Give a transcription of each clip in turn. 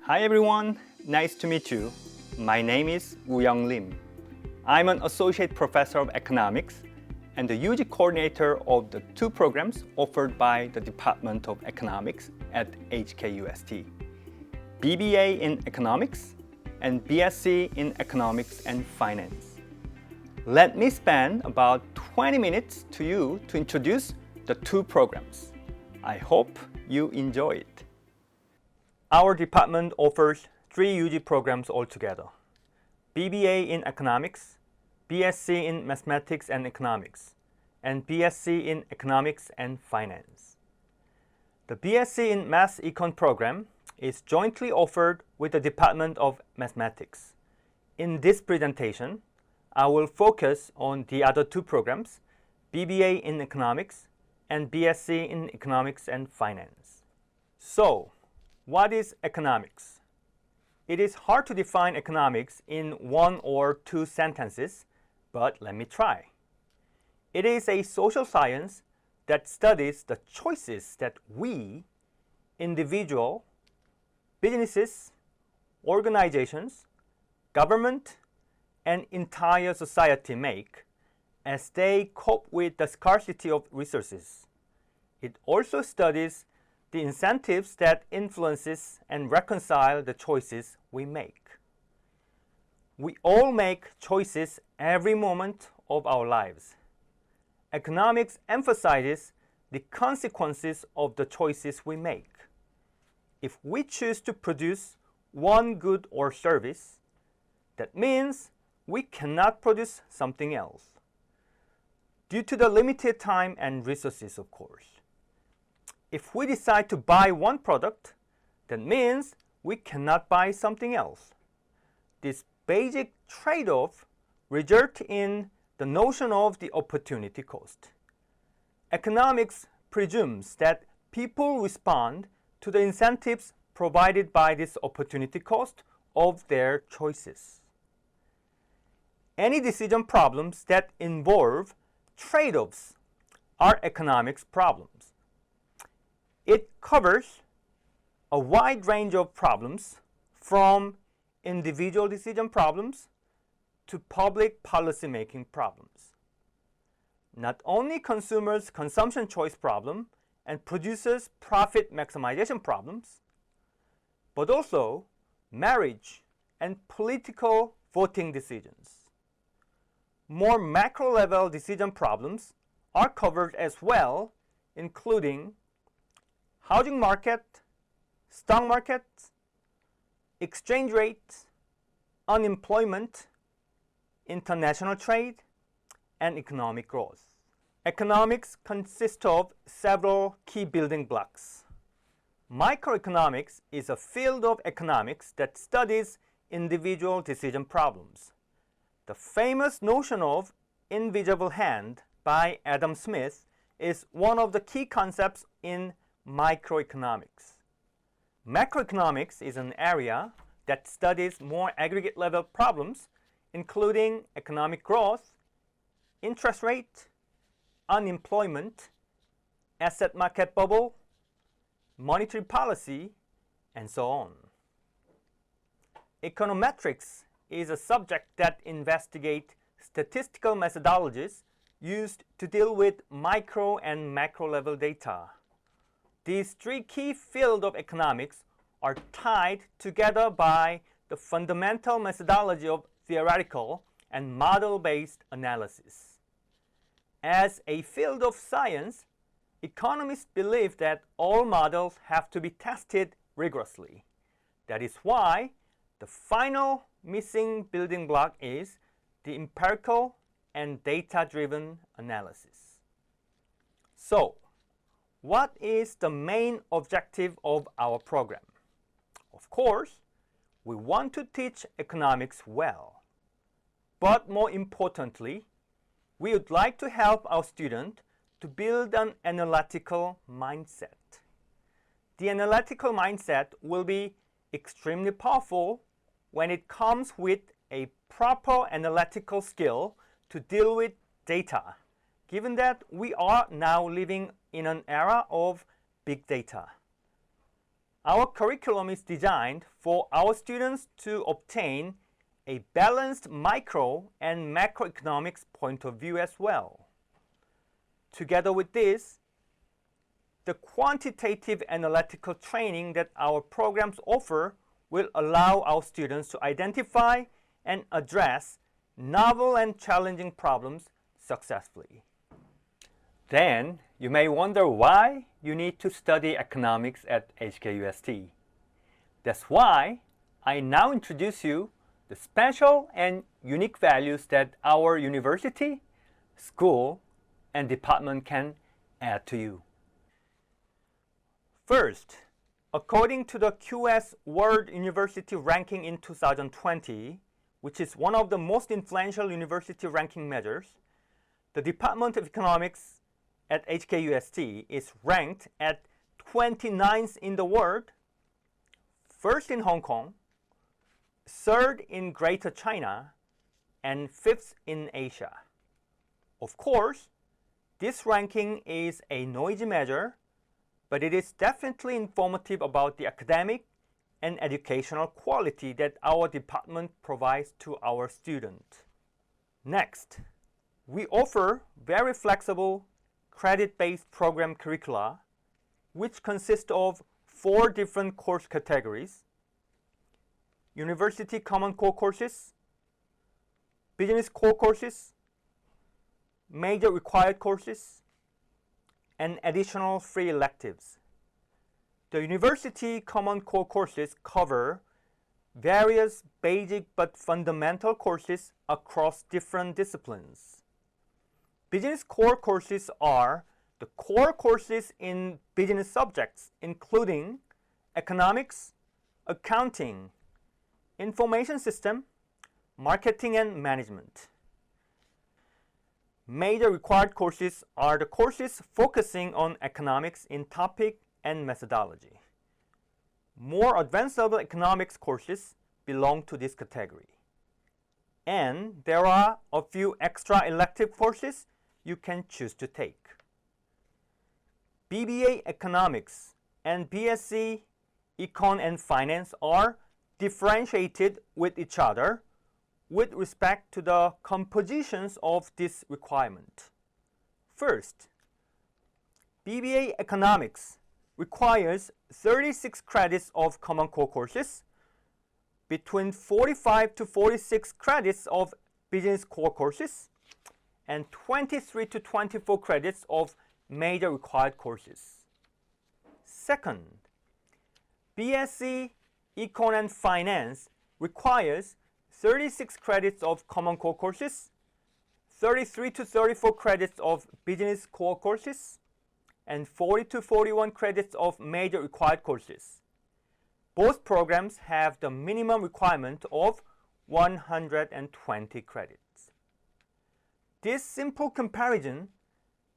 Hi everyone, nice to meet you. My name is Woo-young Lim. I'm an Associate Professor of Economics and the UG Coordinator of the two programs offered by the Department of Economics at HKUST, BBA in Economics and BSc in Economics and Finance. Let me spend about 20 minutes to you to introduce the two programs. I hope you enjoy it. Our department offers three UG programs altogether: BBA in Economics, BSc in Mathematics and Economics, and BSc in Economics and Finance. The BSc in Math Econ program is jointly offered with the Department of Mathematics. In this presentation, I will focus on the other two programs, BBA in Economics and BSc in Economics and Finance. So, what is economics? It is hard to define economics in one or two sentences, but let me try. It is a social science that studies the choices that we, individual, businesses, organizations, government, and entire society make as they cope with the scarcity of resources. It also studies the incentives that influences and reconcile the choices we make. We all make choices every moment of our lives. Economics emphasizes the consequences of the choices we make. If we choose to produce one good or service, that means we cannot produce something else, due to the limited time and resources, of course. If we decide to buy one product, that means we cannot buy something else. This basic trade-off results in the notion of the opportunity cost. Economics presumes that people respond to the incentives provided by this opportunity cost of their choices. Any decision problems that involve trade-offs are economics problems. It covers a wide range of problems, from individual decision problems to public policy-making problems. Not only consumers' consumption choice problem and producers' profit maximization problems, but also marriage and political voting decisions. More macro-level decision problems are covered as well, including housing market, stock market, exchange rate, unemployment, international trade, and economic growth. Economics consists of several key building blocks. Microeconomics is a field of economics that studies individual decision problems. The famous notion of invisible hand by Adam Smith is one of the key concepts in microeconomics. Macroeconomics is an area that studies more aggregate level problems, including economic growth, interest rate, unemployment, asset market bubble, monetary policy, and so on. Econometrics is a subject that investigates statistical methodologies used to deal with micro and macro level data. These three key fields of economics are tied together by the fundamental methodology of theoretical and model-based analysis. As a field of science, economists believe that all models have to be tested rigorously. That is why the final missing building block is the empirical and data-driven analysis. So, what is the main objective of our program? Of course, we want to teach economics well. But more importantly, we would like to help our students to build an analytical mindset. The analytical mindset will be extremely powerful when it comes with a proper analytical skill to deal with data, given that we are now living in an era of big data. Our curriculum is designed for our students to obtain a balanced micro and macroeconomics point of view as well. Together with this, the quantitative analytical training that our programs offer will allow our students to identify and address novel and challenging problems successfully. Then, you may wonder why you need to study economics at HKUST. That's why I now introduce you the special and unique values that our university, school, and department can add to you. First, according to the QS World University Ranking in 2020, which is one of the most influential university ranking measures, the Department of Economics at HKUST is ranked at 29th in the world, first in Hong Kong, third in Greater China, and fifth in Asia. Of course, this ranking is a noisy measure, but it is definitely informative about the academic and educational quality that our department provides to our students. Next, we offer very flexible credit-based program curricula, which consist of 4 different course categories: University Common Core courses, Business Core courses, Major Required courses, and additional free electives. The University Common Core courses cover various basic but fundamental courses across different disciplines. Business Core courses are the core courses in business subjects, including economics, accounting, information system, marketing, and management. Major required courses are the courses focusing on economics in topic and methodology. More advanced level economics courses belong to this category. And there are a few extra elective courses you can choose to take. BBA Economics and BSc Econ and Finance are differentiated with each other with respect to the compositions of this requirement. First, BBA Economics requires 36 credits of Common Core courses, between 45 to 46 credits of Business Core courses, and 23 to 24 credits of Major Required courses. Second, BSc Econ and Finance requires 36 credits of Common Core courses, 33 to 34 credits of Business Core courses, and 40 to 41 credits of Major Required courses. Both programs have the minimum requirement of 120 credits. This simple comparison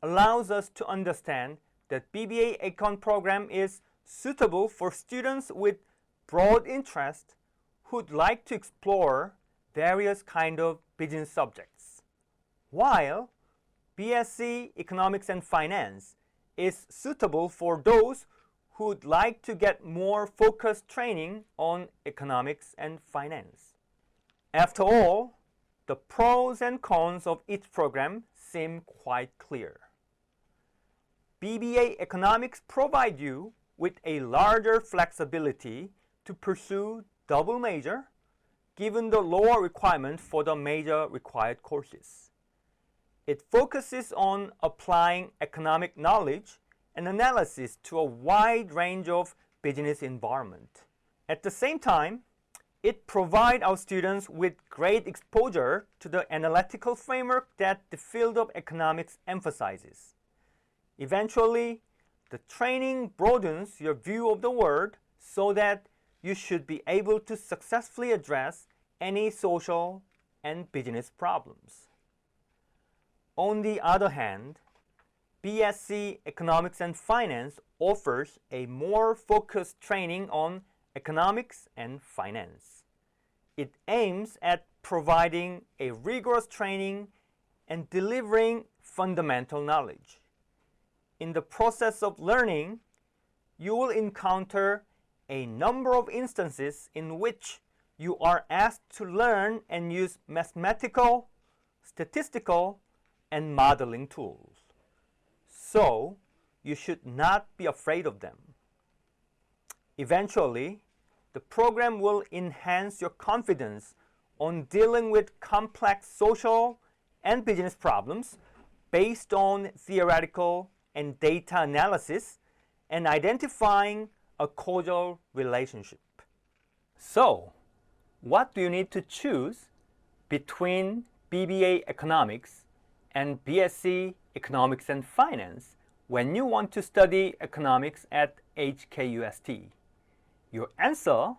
allows us to understand that BBA Econ program is suitable for students with broad interest who'd like to explore various kinds of business subjects, while BSc Economics and Finance is suitable for those who'd like to get more focused training on economics and finance. After all, the pros and cons of each program seem quite clear. BBA Economics provides you with a larger flexibility to pursue double major, given the lower requirement for the major required courses. It focuses on applying economic knowledge and analysis to a wide range of business environment. At the same time, it provides our students with great exposure to the analytical framework that the field of economics emphasizes. Eventually, the training broadens your view of the world so that you should be able to successfully address any social and business problems. On the other hand, BSc Economics and Finance offers a more focused training on economics and finance. It aims at providing a rigorous training and delivering fundamental knowledge. In the process of learning, you will encounter a number of instances in which you are asked to learn and use mathematical, statistical, and modeling tools. So, you should not be afraid of them. Eventually, the program will enhance your confidence on dealing with complex social and business problems based on theoretical and data analysis and identifying a causal relationship. So, what do you need to choose between BBA Economics and BSc Economics and Finance when you want to study economics at HKUST? Your answer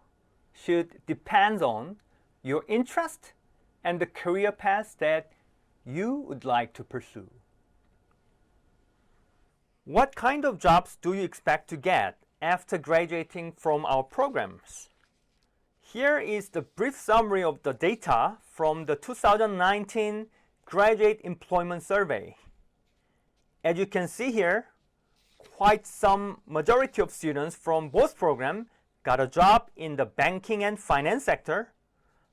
should depend on your interest and the career path that you would like to pursue. What kind of jobs do you expect to get after graduating from our programs? Here is the brief summary of the data from the 2019 Graduate Employment Survey. As you can see here, quite some majority of students from both programs got a job in the banking and finance sector,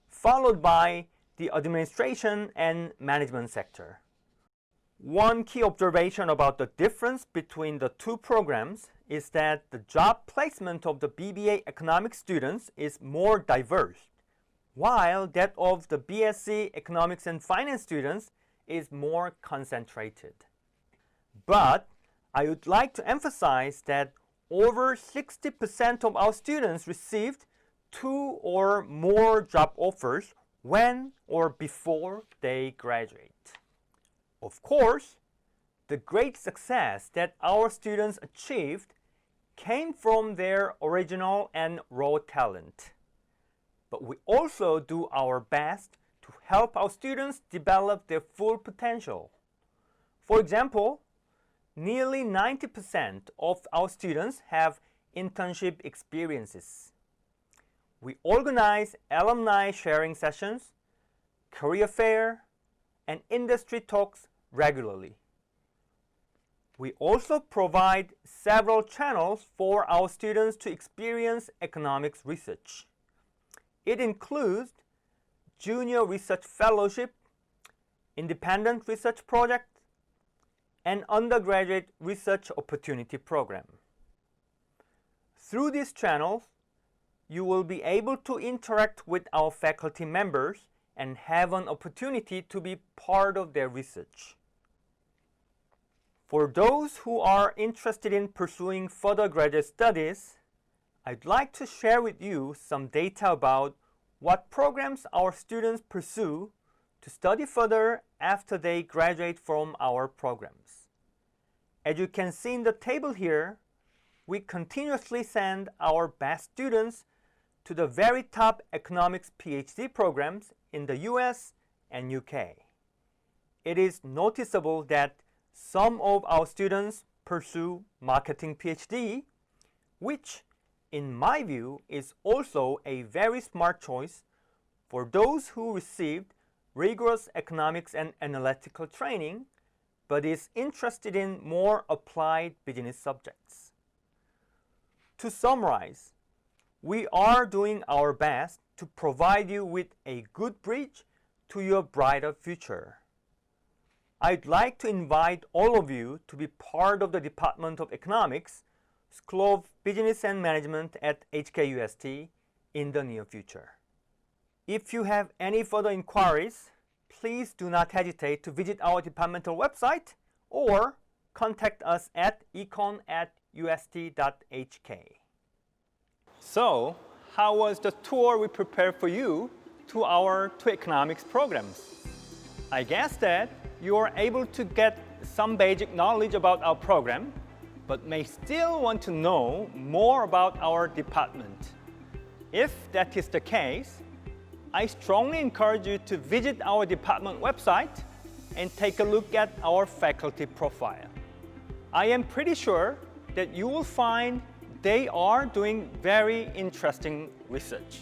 followed by the administration and management sector. One key observation about the difference between the two programs is that the job placement of the BBA economics students is more diverse, while that of the BSc economics and finance students is more concentrated. But I would like to emphasize that over 60% of our students received 2 or more job offers when or before they graduate. Of course, the great success that our students achieved came from their original and raw talent. But we also do our best to help our students develop their full potential. For example, nearly 90% of our students have internship experiences. We organize alumni sharing sessions, career fair, and industry talks regularly. We also provide several channels for our students to experience economics research. It includes Junior Research Fellowship, Independent Research Project, and Undergraduate Research Opportunity Program. Through these channels, you will be able to interact with our faculty members and have an opportunity to be part of their research. For those who are interested in pursuing further graduate studies, I'd like to share with you some data about what programs our students pursue to study further after they graduate from our programs. As you can see in the table here, we continuously send our best students to the very top economics PhD programs in the US and UK. It is noticeable that some of our students pursue marketing PhD, which in my view is also a very smart choice for those who received rigorous economics and analytical training but is interested in more applied business subjects. To summarize, we are doing our best to provide you with a good bridge to your brighter future. I'd like to invite all of you to be part of the Department of Economics, School of Business and Management at HKUST in the near future. If you have any further inquiries, please do not hesitate to visit our departmental website or contact us at econ@ust.hk. So, how was the tour we prepared for you to our two economics programs? I guess that you are able to get some basic knowledge about our program, but may still want to know more about our department. If that is the case, I strongly encourage you to visit our department website and take a look at our faculty profile. I am pretty sure that you will find they are doing very interesting research.